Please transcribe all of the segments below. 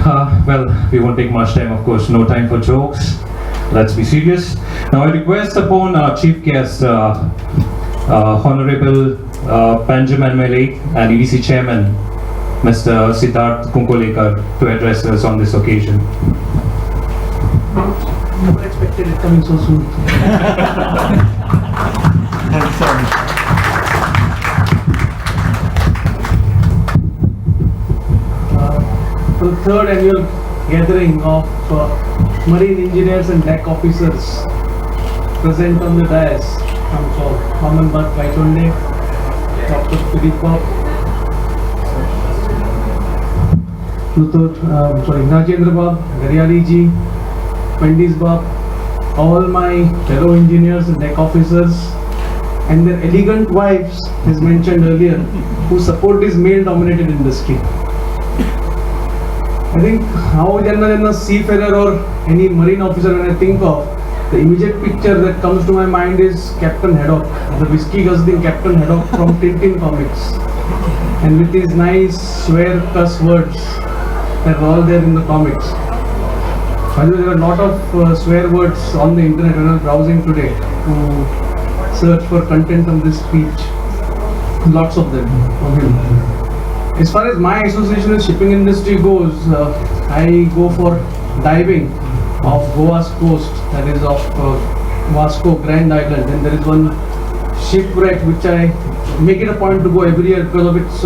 Well, we won't take much time, of course. No time for jokes. Let's be serious. Now, I request upon our chief guest, Honourable Panjim MLA and EDC Chairman, Mr. Sidharth Kuncalienker, to address us on this occasion. Never expected it coming so soon. I'm sorry. For the third annual gathering of marine engineers and deck officers present on the dais comes all Common Bhatt Vaichonde, Dr. Philip Bob, Rajendra Bab, Garyali ji, Pendis Bab, all my fellow engineers and deck officers and their elegant wives, as mentioned earlier, who support this male-dominated industry. I think how Janna seafarer or any marine officer, when I think of, the immediate picture that comes to my mind is Captain Haddock, the whiskey guzzling Captain Haddock from Tintin comics, and with these nice swear cuss words that are all there in the comics. By the way, there are a lot of swear words on the internet when I was browsing today to search for content on this speech. Lots of them from him. As far as my association with shipping industry goes, I go for diving off Goa's coast, that is of Vasco, Grand Island, and there is one shipwreck which I make it a point to go every year because of its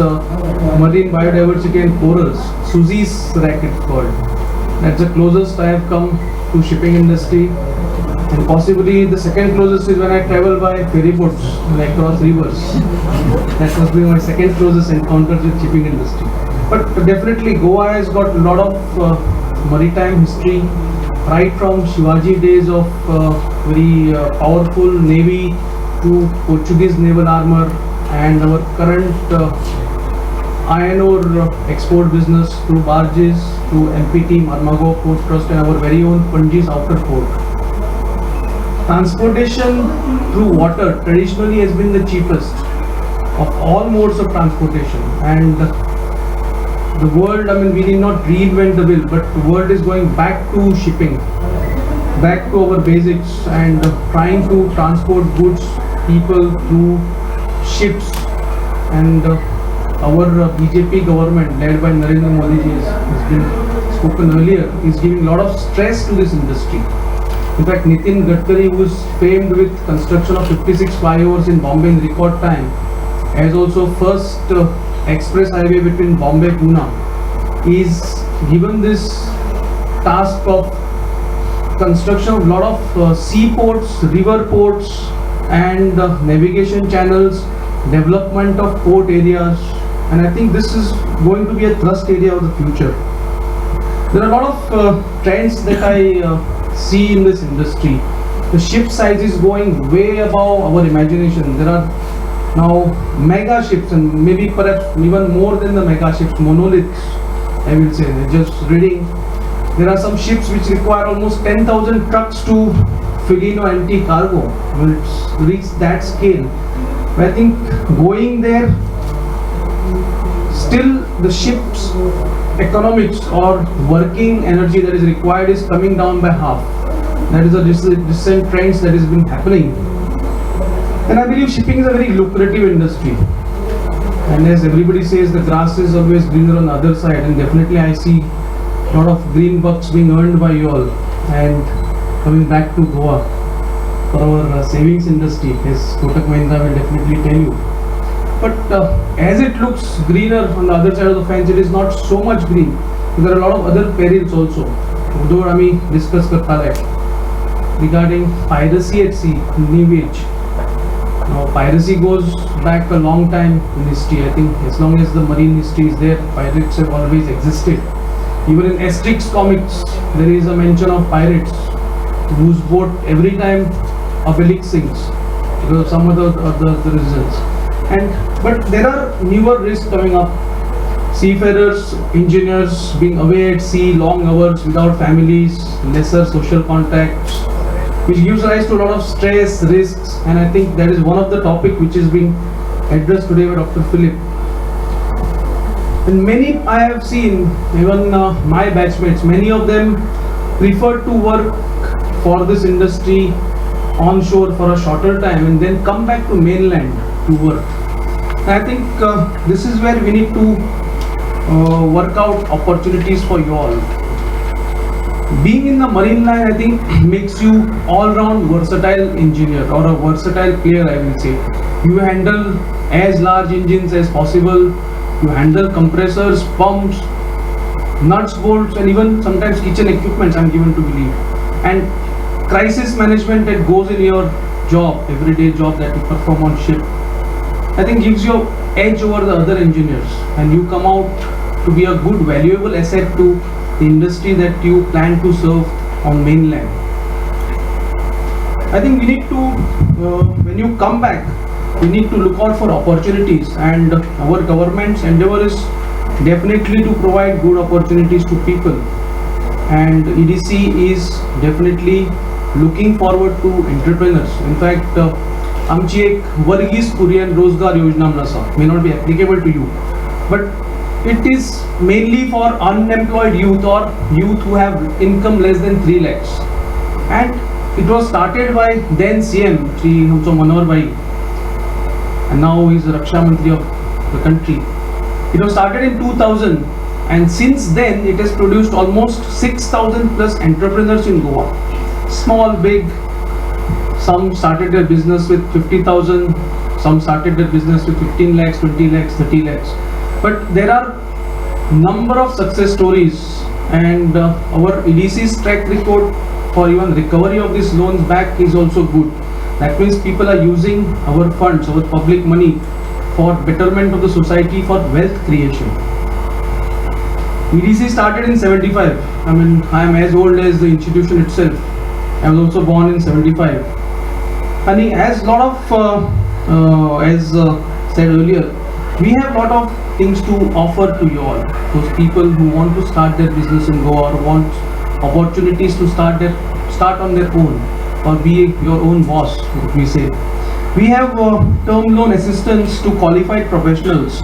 marine biodiversity and corals. Susie's wreck it's called. That's the closest I have come to shipping industry, and possibly the second closest is when I travel by ferry boats like across rivers. That must be my second closest encounter with shipping industry. But definitely Goa has got a lot of maritime history, right from Shivaji days of very powerful navy to Portuguese naval armor, and our current iron ore export business through barges, through MPT, Marmago Port Trust, and our very own Panjim's outer port. Transportation through water traditionally has been the cheapest of all modes of transportation, and the world, I mean, we need not reinvent the wheel, but the world is going back to shipping, back to our basics, and trying to transport goods, people through ships. And our BJP government led by Narendra Modi ji has been spoken earlier, is giving a lot of stress to this industry. In fact, Nitin Gadkari, who is famed with construction of 56 flyovers in Bombay in record time, as also first express highway between Bombay and Pune, is given this task of construction of a lot of seaports, river ports, and navigation channels, development of port areas, and I think this is going to be a thrust area of the future. There are a lot of trends that I see in this industry. The ship size is going way above our imagination. There are now mega ships, and maybe perhaps even more than the mega ships, monoliths, I will say. Just reading, there are some ships which require almost 10,000 trucks to fill in or empty cargo. Well, it's reached that scale. But I think going there, still the ship's economics or working energy that is required is coming down by half. That is a recent trends that has been happening. And I believe shipping is a very lucrative industry. And as everybody says, the grass is always greener on the other side, and definitely I see a lot of green bucks being earned by you all. And coming back to Goa, for our savings industry, as Kotak Mahindra will definitely tell you. But as it looks greener on the other side of the fence, it is not so much green. There are a lot of other perils also. Though I discuss karta hai regarding piracy at sea, new age. Now, piracy goes back a long time in history. I think as long as the marine history is there, pirates have always existed. Even in Asterix comics, there is a mention of pirates whose boat every time Obelix sinks because of some other reasons. But there are newer risks coming up. Seafarers, engineers being away at sea, long hours without families, lesser social contacts, which gives rise to a lot of stress, risks, and I think that is one of the topic which is being addressed today by Dr. Philip. And many I have seen, even my batchmates, many of them prefer to work for this industry onshore for a shorter time and then come back to mainland to work. And I think this is where we need to work out opportunities for you all. Being in the marine line, I think, makes you all-round versatile engineer or a versatile player, I will say. You handle as large engines as possible. You handle compressors, pumps, nuts, bolts, and even sometimes kitchen equipments, I'm given to believe. And crisis management that goes in your job, everyday job that you perform on ship, I think gives you edge over the other engineers, and you come out to be a good, valuable asset to the industry that you plan to serve on mainland. I think we need to, when you come back, we need to look out for opportunities, and our government's endeavor is definitely to provide good opportunities to people, and EDC is definitely looking forward to entrepreneurs. In fact, आमची एक वर्गीज कुरियन रोजगार योजना म्हणून आसा, may not be applicable to you, but it is mainly for unemployed youth or youth who have income less than 3 lakhs, and it was started by then CM Shri Manohar Bhai, and now he is the Raksha Mantri of the country. It was started in 2000, and since then it has produced almost 6,000 plus entrepreneurs in Goa. Small, big. Some started their business with 50,000, some started their business with 15 lakhs, 20 lakhs, 30 lakhs. But there are number of success stories, and our EDC's track record for even recovery of these loans back is also good. That means people are using our funds, our public money, for betterment of the society, for wealth creation. EDC started in 75. I mean, I am as old as the institution itself. I was also born in 75. And he has lot of, as said earlier, we have lot of things to offer to you all. Those people who want to start their business in Goa or want opportunities to start on their own or be your own boss, we say. We have term loan assistance to qualified professionals.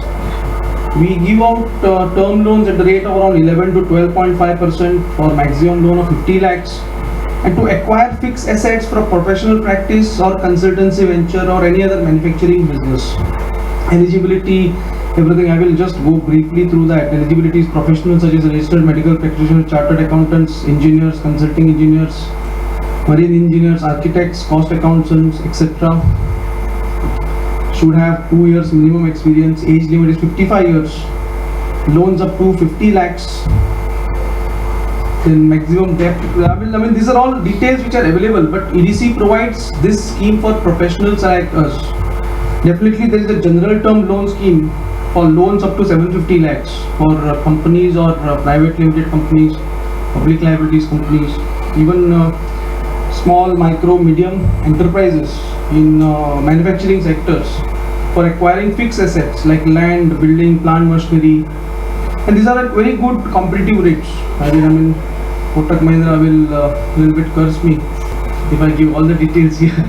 We give out term loans at the rate of around 11 to 12.5% for maximum loan of 50 lakhs. And to acquire fixed assets for a professional practice or consultancy venture or any other manufacturing business. Eligibility, everything, I will just go briefly through that. Eligibility is professionals such as registered medical practitioners, chartered accountants, engineers, consulting engineers, marine engineers, architects, cost accountants, etc. Should have 2 years minimum experience. Age limit is 55 years. Loans up to 50 lakhs. Then maximum debt. I mean, these are all details which are available, but EDC provides this scheme for professionals like us. Definitely there is a general term loan scheme for loans up to 750 lakhs for companies or private limited companies, public liabilities companies, even small, micro, medium enterprises in manufacturing sectors for acquiring fixed assets like land, building, plant machinery. And these are at very good competitive rates. I mean, Kotak Mahindra will little bit curse me if I give all the details here.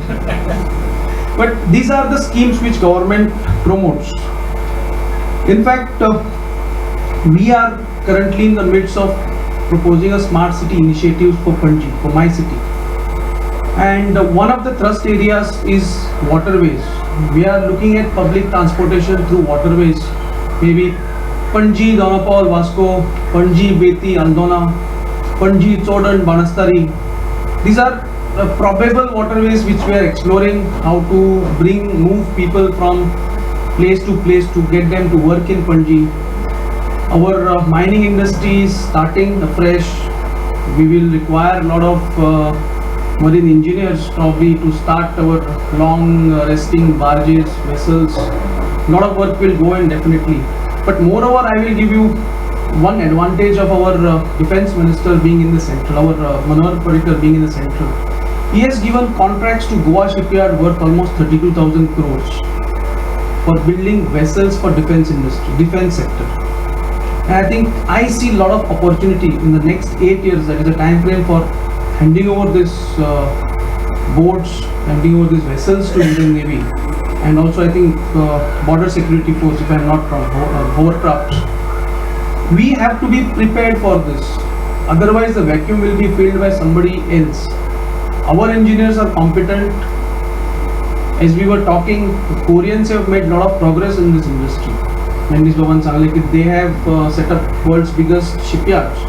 But these are the schemes which government promotes. In fact, we are currently in the midst of proposing a smart city initiative for Panjim, for my city. And one of the thrust areas is waterways. We are looking at public transportation through waterways. Maybe Panji, Donapal, Vasco, Panji, Beti, Andona, Panji, Chodan, Banastari. These are probable waterways which we are exploring, how to move people from place to place to get them to work in Panji. Our mining industry is starting afresh. We will require a lot of marine engineers probably to start our long resting barges, vessels. A lot of work will go in definitely. But moreover, I will give you one advantage of our defense minister being in the central, our Manohar Parrikar being in the central. He has given contracts to Goa shipyard worth almost 32,000 crores for building vessels for defense industry, defense sector. And I think I see a lot of opportunity in the next 8 years. That is the time frame for handing over this boats, handing over these vessels to Indian Navy. And also I think border security force, if I am not wrong, hovercrafts. We have to be prepared for this. Otherwise, the vacuum will be filled by somebody else. Our engineers are competent. As we were talking, the Koreans have made a lot of progress in this industry. They have set up world's biggest shipyards.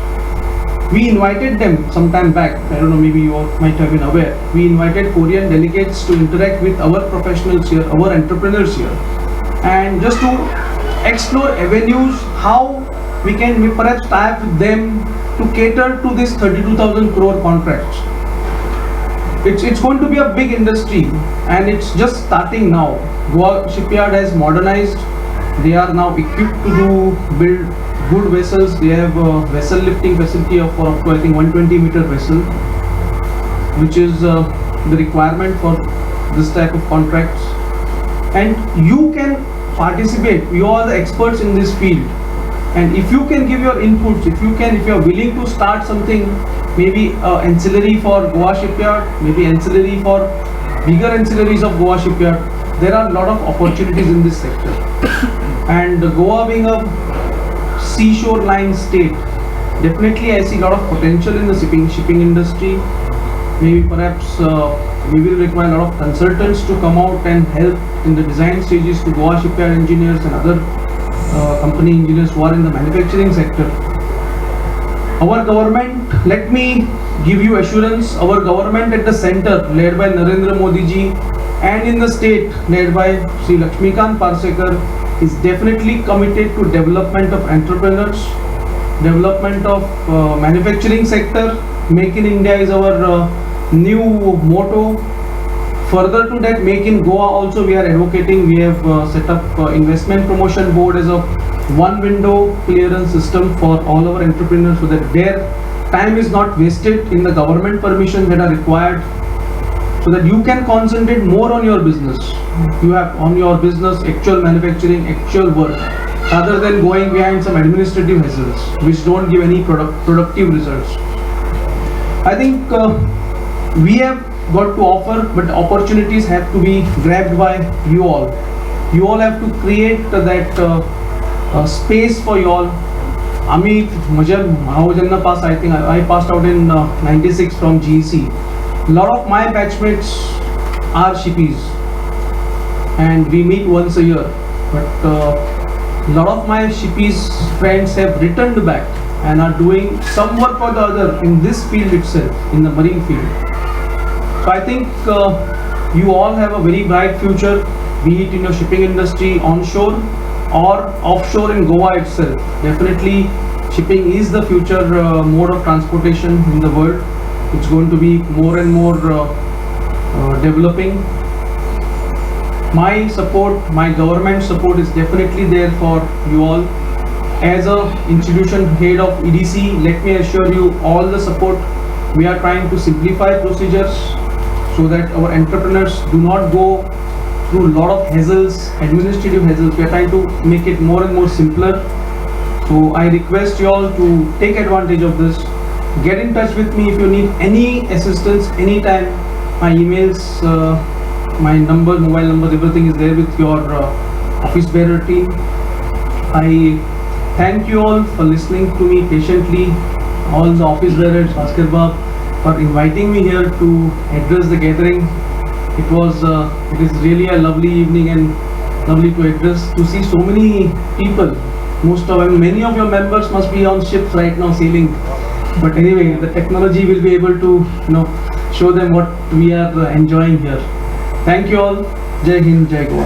We invited them some time back. I don't know, maybe you all might have been aware. We invited Korean delegates to interact with our professionals here, our entrepreneurs here, and just to explore avenues how we can perhaps tie up with them to cater to this 32,000 crore contracts. It's going to be a big industry, and it's just starting now. Goa shipyard has modernized. They are now equipped to build good vessels. They have a vessel lifting facility of up to I think 120-meter vessel, which is the requirement for this type of contracts. And you can participate. You are the experts in this field, and if you can give your inputs, if you are willing to start something, maybe ancillary for Goa shipyard, maybe ancillary for bigger ancillaries of Goa shipyard, there are a lot of opportunities in this sector. And Goa being a seashore line state, definitely I see a lot of potential in the shipping industry. Maybe perhaps we will require a lot of consultants to come out and help in the design stages to Goa shipyard engineers and other company engineers who are in the manufacturing sector. Our government, let me give you assurance, our government at the center led by Narendra Modi ji and in the state led by Sri Lakshmikant Parsekar is definitely committed to development of entrepreneurs, development of manufacturing sector. Make in India is our new motto. Further to that, Make in Goa also we are advocating. We have set up investment promotion board as a one window clearance system for all our entrepreneurs so that their time is not wasted in the government permissions that are required, so that you can concentrate more on your business. You have on your business actual manufacturing, actual work, rather than going behind some administrative hassles which don't give any productive results. I think we have got to offer, but opportunities have to be grabbed by you all. You all have to create that space for you all. I think I passed out in 96 from GEC. A lot of my batchmates are shippies, and we meet once a year. But a lot of my shippies friends have returned back and are doing some work or the other in this field itself, in the marine field. So I think you all have a very bright future, be it in your shipping industry onshore or offshore in Goa itself. Definitely shipping is the future mode of transportation in the world. It's going to be more and more developing. My support, my government support is definitely there for you all. As a institution head of EDC, let me assure you all the support. We are trying to simplify procedures so that our entrepreneurs do not go through a lot of hassles, administrative hassles. We are trying to make it more and more simpler. So I request you all to take advantage of this. Get in touch with me if you need any assistance anytime. My emails, my number, mobile numbers, everything is there with your office bearer team. I thank you all for listening to me patiently. All the office bearers, Bhaskar Bab, for inviting me here to address the gathering. It is really a lovely evening and lovely to address, to see so many people. Many of your members must be on ships right now sailing. But anyway, the technology will be able to show them what we are enjoying here. Thank you all. Jai Hind, Jai Goa.